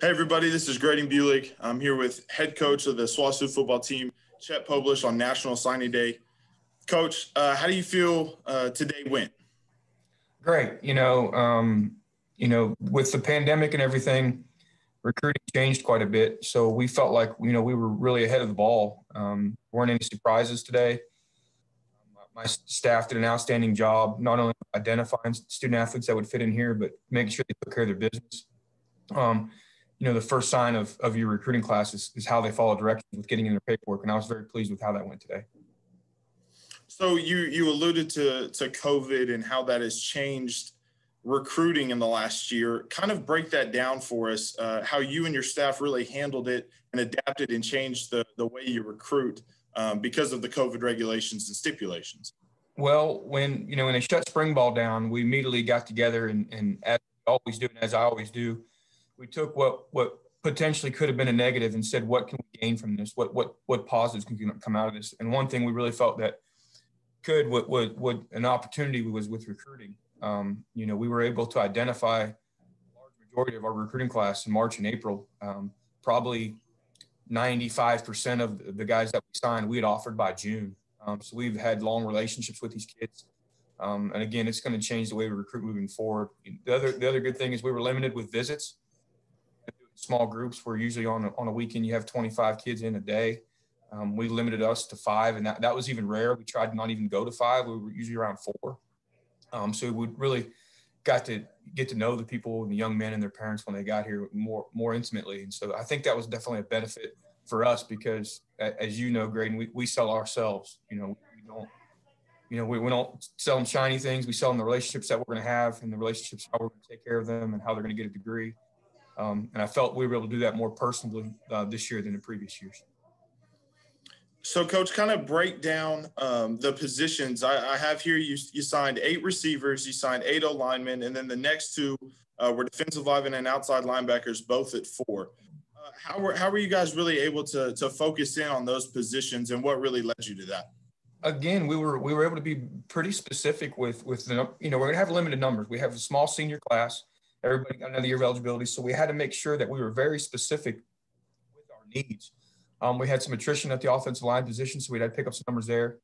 Hey everybody, this is Greydon Buhlig. I'm here with head coach of the SWOSU football team, Chet Pobolish, on National Signing Day. Coach, how do you feel today went? Great. With the pandemic and everything, recruiting changed quite a bit. So we felt like, we were really ahead of the ball. Weren't any surprises today. My staff did an outstanding job, not only identifying student athletes that would fit in here, but making sure they took care of their business. The first sign of your recruiting class is how they follow directions with getting in their paperwork. And I was very pleased with how that went today. So you alluded to COVID and how that has changed recruiting in the last year. Kind of break that down for us, how you and your staff really handled it and adapted and changed the way you recruit because of the COVID regulations and stipulations. Well, when they shut spring ball down, we immediately got together and as we always do, and as I always do, we took what potentially could have been a negative and said, what can we gain from this? What positives can come out of this? And one thing we really felt that would an opportunity was with recruiting. We were able to identify a large majority of our recruiting class in March and April. Probably 95% of the guys that we signed, we had offered by June. So we've had long relationships with these kids. And again, it's going to change the way we recruit moving forward. The other good thing is we were limited with visits. Small groups where usually on a weekend you have 25 kids in a day. We limited us to 5, and that was even rare. We tried to not even go to 5. We were usually around 4. So we really got to get to know the people and the young men and their parents when they got here more intimately. And so I think that was definitely a benefit for us because, as you know, Graydon, we sell ourselves. We don't sell them shiny things. We sell them the relationships that we're going to have and the relationships, how we're going to take care of them and how they're going to get a degree. And I felt we were able to do that more personally this year than in previous years. So, Coach, kind of break down the positions. I have here you signed 8 receivers, you signed 8 O-linemen, and then the next 2 were defensive linemen and outside linebackers, both at 4. How were you guys really able to focus in on those positions, and what really led you to that? Again, we were able to be pretty specific with the, we're going to have limited numbers. We have a small senior class. Everybody got another year of eligibility. So we had to make sure that we were very specific with our needs. We had some attrition at the offensive line position, so we had to pick up some numbers there.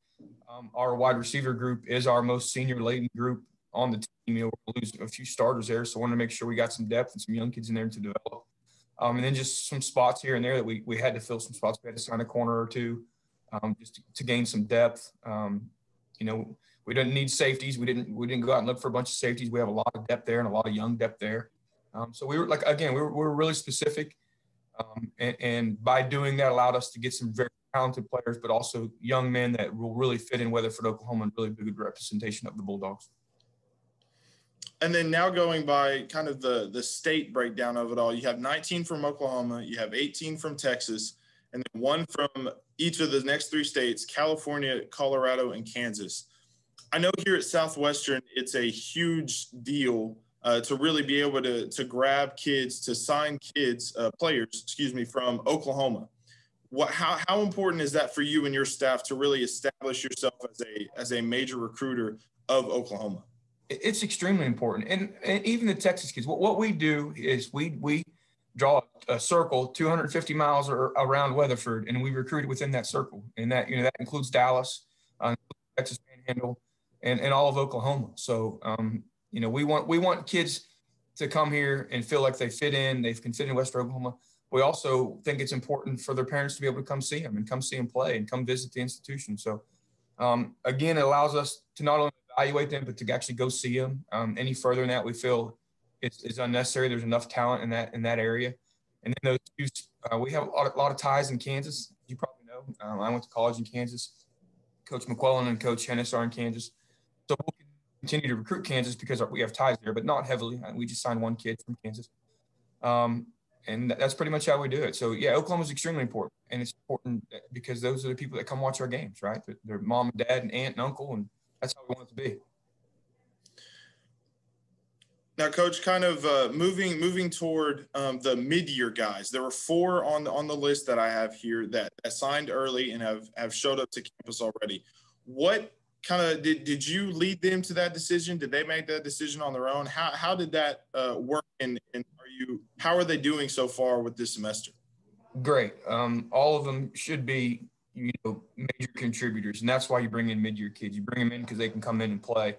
Our wide receiver group is our most senior laden group on the team. We'll lose a few starters there, so I wanted to make sure we got some depth and some young kids in there to develop. And then just some spots here and there that we had to fill some spots. We had to sign a corner or 2 just to gain some depth. We didn't need safeties. We didn't go out and look for a bunch of safeties. We have a lot of depth there and a lot of young depth there. So we were really specific. And by doing that allowed us to get some very talented players, but also young men that will really fit in Weatherford, Oklahoma, and really be a good representation of the Bulldogs. And then now going by kind of the state breakdown of it all, you have 19 from Oklahoma, you have 18 from Texas, and then 1 from each of the next 3 states, California, Colorado, and Kansas. I know here at Southwestern, it's a huge deal to really be able to grab kids, to sign players, from Oklahoma. How important is that for you and your staff to really establish yourself as a major recruiter of Oklahoma? It's extremely important. And even the Texas kids, what we do is we draw a circle 250 miles around Weatherford, and we recruit within that circle. And that includes Dallas, Texas Panhandle, and all of Oklahoma. So, we want kids to come here and feel like they fit in. They can fit in Western Oklahoma. We also think it's important for their parents to be able to come see them and come see them play and come visit the institution. So, again, it allows us to not only evaluate them, but to actually go see them. Any further than that, we feel it's unnecessary. There's enough talent in that area. And then those 2, we have a lot of ties in Kansas. You probably know. I went to college in Kansas. Coach McClellan and Coach Hennis are in Kansas. So we'll continue to recruit Kansas because we have ties there, but not heavily. We just signed 1 kid from Kansas. And that's pretty much how we do it. So, yeah, Oklahoma is extremely important. And it's important because those are the people that come watch our games, right? Their mom and dad and aunt and uncle, and that's how we want it to be. Now, Coach, kind of moving toward the mid-year guys. There were 4 on the list that I have here that signed early and have showed up to campus already. What kind of did you lead them to that decision? Did they make that decision on their own? How did that work? And how are they doing so far with this semester? Great. All of them should be, major contributors, and that's why you bring in mid-year kids. You bring them in because they can come in and play.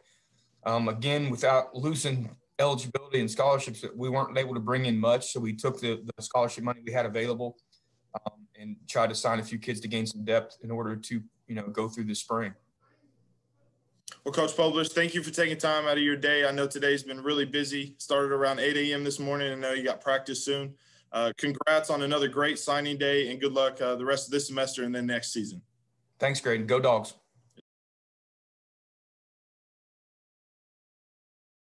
Again, without losing eligibility and scholarships, we weren't able to bring in much, so we took the scholarship money we had available and tried to sign a few kids to gain some depth in order to, go through the spring. Well, Coach Pobolish, thank you for taking time out of your day. I know today's been really busy. Started around 8 a.m. this morning. I know you got practice soon. Congrats on another great signing day, and good luck the rest of this semester and then next season. Thanks, Greydon. Go Dogs.